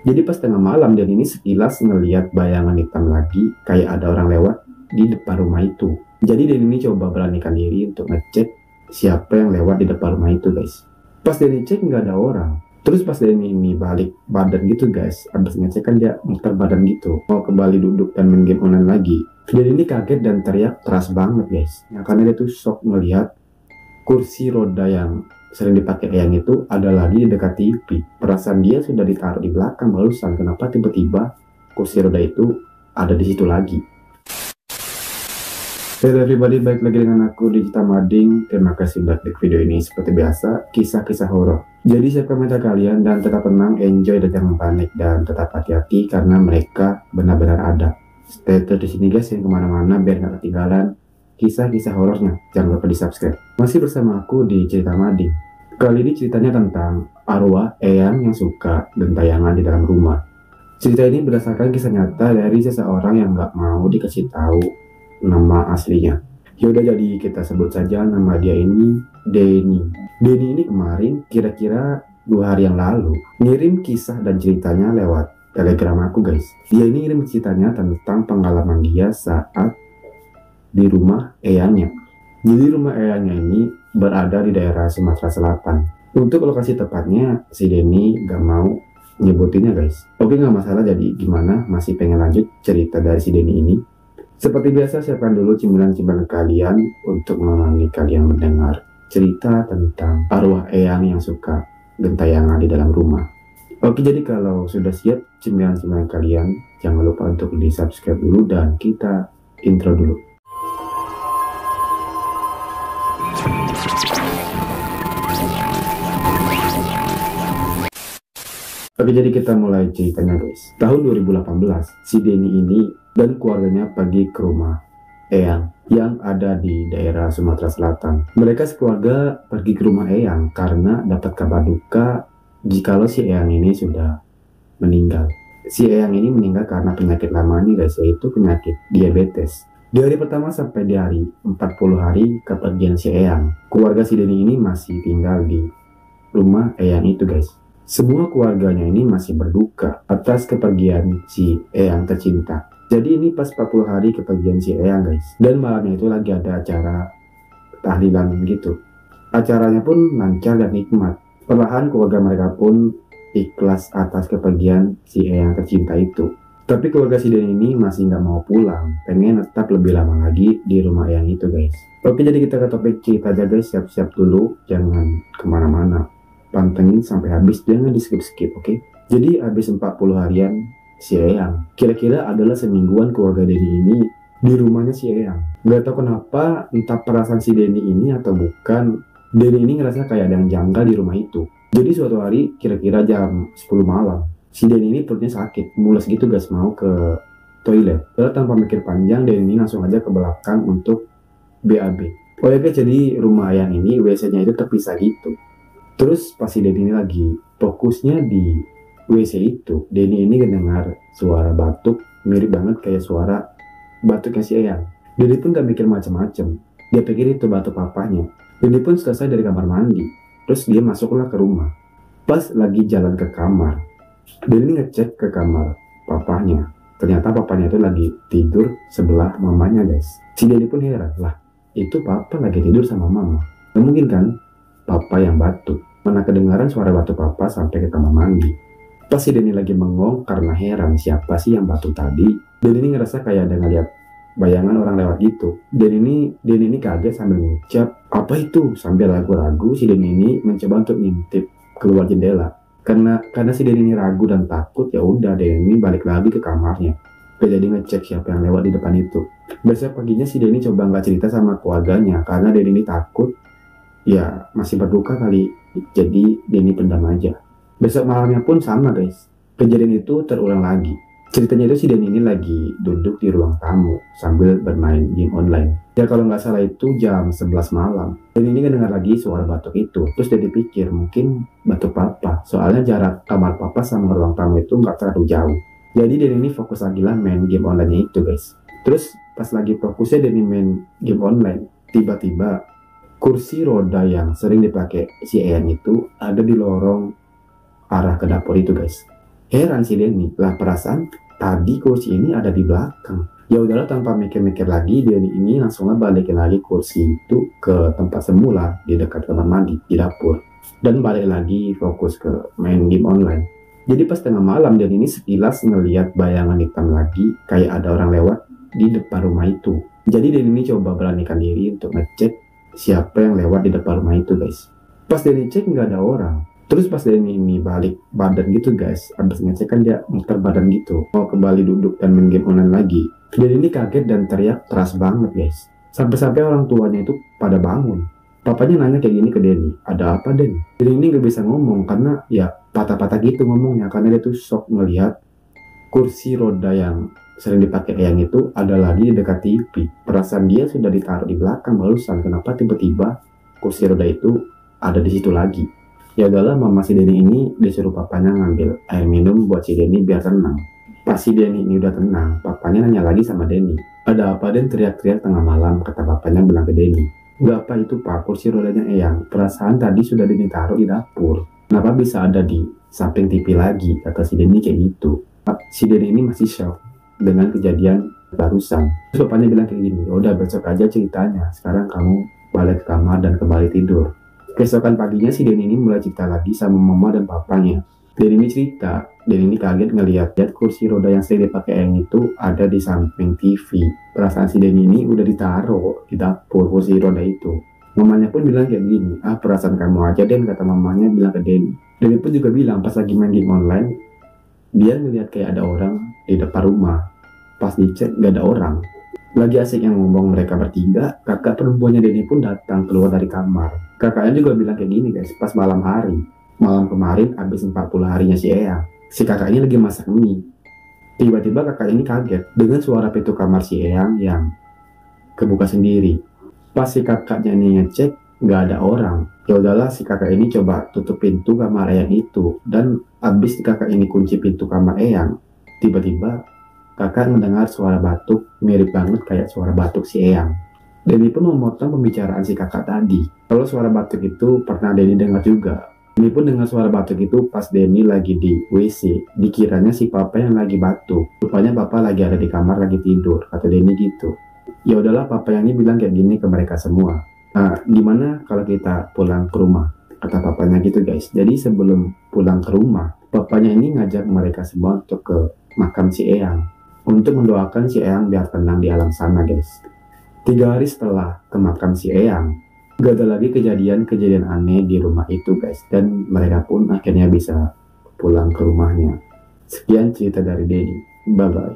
Jadi pas tengah malam dan ini sekilas ngeliat bayangan hitam lagi kayak ada orang lewat di depan rumah itu. Jadi Dan ini coba beranikan diri untuk ngecek siapa yang lewat di depan rumah itu guys. Pas Denny cek nggak ada orang. Terus pas Denny ini balik badan gitu guys, abis ngecek kan dia muter badan gitu, mau kembali duduk dan main game online lagi. Dan ini kaget dan teriak keras banget guys. Ya, karena dia tuh shock melihat kursi roda yang sering dipakai Eyang itu ada lagi di dekat TV. Perasaan dia sudah ditaruh di belakang barusan, kenapa tiba-tiba kursi roda itu ada di situ lagi. Hello everybody, balik lagi dengan aku Digita Mading. Terima kasih sudah klik video ini. Seperti biasa, kisah-kisah horor. Jadi siapkan mental kalian dan tetap tenang, enjoy dan jangan panik, dan tetap hati-hati karena mereka benar-benar ada. Stay terus di sini guys, yang kemana-mana biar nggak ketinggalan kisah-kisah horornya. Jangan lupa di subscribe. Masih bersama aku di Cerita Mading. Kali ini ceritanya tentang arwah Eyang yang suka gentayangan di dalam rumah. Cerita ini berdasarkan kisah nyata dari seseorang yang nggak mau dikasih tahu nama aslinya. Yaudah, jadi kita sebut saja nama dia ini Denny. Denny ini kemarin kira-kira 2 hari yang lalu ngirim kisah dan ceritanya lewat telegram aku guys. Dia ini ngirim ceritanya tentang pengalaman dia saat di rumah Eyangnya. Jadi rumah Eyangnya ini berada di daerah Sumatera Selatan. Untuk lokasi tepatnya si Denny gak mau nyebutinnya guys. Oke, gak masalah, jadi gimana, masih pengen lanjut cerita dari si Denny ini? Seperti biasa, siapkan dulu cemilan-cemilan kalian untuk menemani kalian mendengar cerita tentang arwah Eyang yang suka gentayangan di dalam rumah. Oke, jadi kalau sudah siap cemilan-cemilan kalian, jangan lupa untuk di subscribe dulu dan kita intro dulu. Oke, jadi kita mulai ceritanya guys. Tahun 2018, si Denny ini dan keluarganya pergi ke rumah Eyang yang ada di daerah Sumatera Selatan. Mereka sekeluarga pergi ke rumah Eyang karena dapat kabar duka jikalau si Eyang ini sudah meninggal. Si Eyang ini meninggal karena penyakit lamanya guys, yaitu penyakit diabetes. Di hari pertama sampai di hari 40 hari kepergian si Eyang, keluarga si Denny ini masih tinggal di rumah Eyang itu guys. Semua keluarganya ini masih berduka atas kepergian si Eyang tercinta. Jadi ini pas 40 hari kepergian si Eyang guys. Dan malamnya itu lagi ada acara tahlilan gitu. Acaranya pun lancar dan nikmat. Perlahan keluarga mereka pun ikhlas atas kepergian si Eyang tercinta itu. Tapi keluarga si Denny ini masih nggak mau pulang. Pengen tetap lebih lama lagi di rumah Eyang itu guys. Oke, jadi kita ke topik cerita aja guys. Siap-siap dulu, jangan kemana-mana. Pantengin sampai habis, jangan di skip-skip, oke? Jadi habis 40 harian si Eyang, kira-kira adalah semingguan keluarga Denny ini di rumahnya si Eyang. Gak tau kenapa, entah perasaan si Denny ini atau bukan, Denny ini ngerasa kayak ada yang janggal di rumah itu. Jadi suatu hari kira-kira jam 10 malam, si Denny ini perutnya sakit, mules gitu guys, mau ke toilet. Lalu tanpa mikir panjang, Denny ini langsung aja ke belakang untuk BAB. Oh ya guys, jadi rumah Eyang ini WC-nya itu terpisah gitu. Terus pas si Denny ini lagi fokusnya di WC itu, Denny ini mendengar suara batuk mirip banget kayak suara batuknya si Eyang. Denny pun gak mikir macam-macam, dia pikir itu batuk papanya. Denny pun selesai dari kamar mandi, terus dia masuklah ke rumah. Pas lagi jalan ke kamar, Denny ngecek ke kamar papanya. Ternyata papanya itu lagi tidur sebelah mamanya guys. Si Denny pun heran, lah itu papa lagi tidur sama mama. Gak mungkin kan papa yang batuk. Mana kedengaran suara batuk papa sampai ke kamar mandi. Pas si Denny lagi bengong karena heran siapa sih yang batuk tadi. Denny ini ngerasa kayak ada ngeliat bayangan orang lewat gitu. Denny ini kaget sambil mengucap, apa itu? Sambil ragu-ragu si Denny ini mencoba untuk ngintip keluar jendela. Karena si Denny ini ragu dan takut, ya udah Denny ini balik lagi ke kamarnya. Jadi ngecek siapa yang lewat di depan itu. Besok paginya si Denny coba nggak cerita sama keluarganya karena Denny ini takut. Ya masih berduka kali, jadi Denny pendam aja. Besok malamnya pun sama guys, kejadian itu terulang lagi. Ceritanya itu si Denny ini lagi duduk di ruang tamu sambil bermain game online. Ya kalau nggak salah itu jam 11 malam. Denny ini dengar lagi suara batuk itu. Terus dia pikir mungkin batuk papa, soalnya jarak kamar papa sama ruang tamu itu nggak terlalu jauh. Jadi Denny ini fokus lagi lah main game online itu guys. Terus pas lagi fokusnya Denny main game online, tiba-tiba kursi roda yang sering dipakai si Eyang itu ada di lorong arah ke dapur itu guys. Heran si Denny, lah perasaan tadi kursi ini ada di belakang. Ya udahlah, tanpa mikir-mikir lagi, Denny ini langsung balikin lagi kursi itu ke tempat semula di dekat kamar mandi di dapur, dan balik lagi fokus ke main game online. Jadi pas tengah malam, Denny ini sekilas ngeliat bayangan hitam lagi, kayak ada orang lewat di depan rumah itu. Jadi Denny ini coba beranikan diri untuk ngecek siapa yang lewat di depan rumah itu, guys. Pas Denny cek nggak ada orang. Terus pas Denny ini balik badan gitu, guys, abis ngecek kan dia muter badan gitu, mau kembali duduk dan main game online lagi. Denny ini kaget dan teriak keras banget, guys. Sampai-sampai orang tuanya itu pada bangun. Papanya nanya kayak gini ke Denny, ada apa Den? Denny ini nggak bisa ngomong karena ya patah-patah gitu ngomongnya, karena dia tuh shock ngelihat kursi roda yang sering dipakai Eyang itu ada lagi di dekat TV. Perasaan dia sudah ditaruh di belakang barusan, kenapa tiba-tiba kursi roda itu ada di situ lagi? Ya udahlah, mama si Denny ini disuruh papanya ngambil air minum buat si Denny biar tenang. Pas si Denny ini udah tenang, papanya nanya lagi sama Denny, ada apa Den? Teriak-teriak tengah malam, kata papanya bilang ke Denny. Nggak apa itu pak, kursi rodanya Eyang. Perasaan tadi sudah Denny taruh di dapur. Kenapa bisa ada di samping TV lagi? Kata si Denny kayak gitu. Si Denny ini masih shock dengan kejadian barusan. Terus bapaknya bilang kayak gini, udah besok aja ceritanya. Sekarang kamu balik ke kamar dan kembali tidur. Keesokan paginya si Denny ini mulai cerita lagi sama mama dan papanya. Denny ini cerita, Denny ini kaget ngeliat kursi roda yang sering dipakai Eyang itu ada di samping TV. Perasaan si Denny ini udah ditaruh di dapur kursi roda itu. Mamanya pun bilang kayak gini, perasaan kamu aja Den, kata mamanya bilang ke Denny. Denny pun juga bilang pas lagi main game online, dia ngeliat kayak ada orang di depan rumah. Pas dicek gak ada orang. Lagi asik yang ngomong mereka bertiga, kakak perempuannya Denny pun datang keluar dari kamar. Kakaknya juga bilang kayak gini guys, pas malam hari. Malam kemarin habis 40 harinya si Eyang. Si kakaknya lagi masak mie. Tiba-tiba kakak ini kaget dengan suara pintu kamar si Eyang yang kebuka sendiri. Pas si kakaknya ini ngecek nggak ada orang. Ya udahlah, si kakak ini coba tutup pintu kamar Eyang itu, dan habis si kakak ini kunci pintu kamar Eyang, tiba-tiba kakak mendengar suara batuk mirip banget kayak suara batuk si Eyang. Denny pun memotong pembicaraan si kakak tadi. Kalau suara batuk itu pernah Denny dengar juga. Denny pun dengar suara batuk itu pas Denny lagi di WC. Dikiranya si papa yang lagi batuk. Rupanya papa lagi ada di kamar lagi tidur, kata Denny gitu. Ya udahlah, papa yang ini bilang kayak gini ke mereka semua. Nah, gimana kalau kita pulang ke rumah? Kata papanya gitu guys. Jadi sebelum pulang ke rumah, papanya ini ngajak mereka semua untuk ke makam si Eyang, untuk mendoakan si Eyang biar tenang di alam sana guys. 3 hari setelah ke makam si Eyang, gak ada lagi kejadian-kejadian aneh di rumah itu guys, dan mereka pun akhirnya bisa pulang ke rumahnya. Sekian cerita dari Denny, bye bye.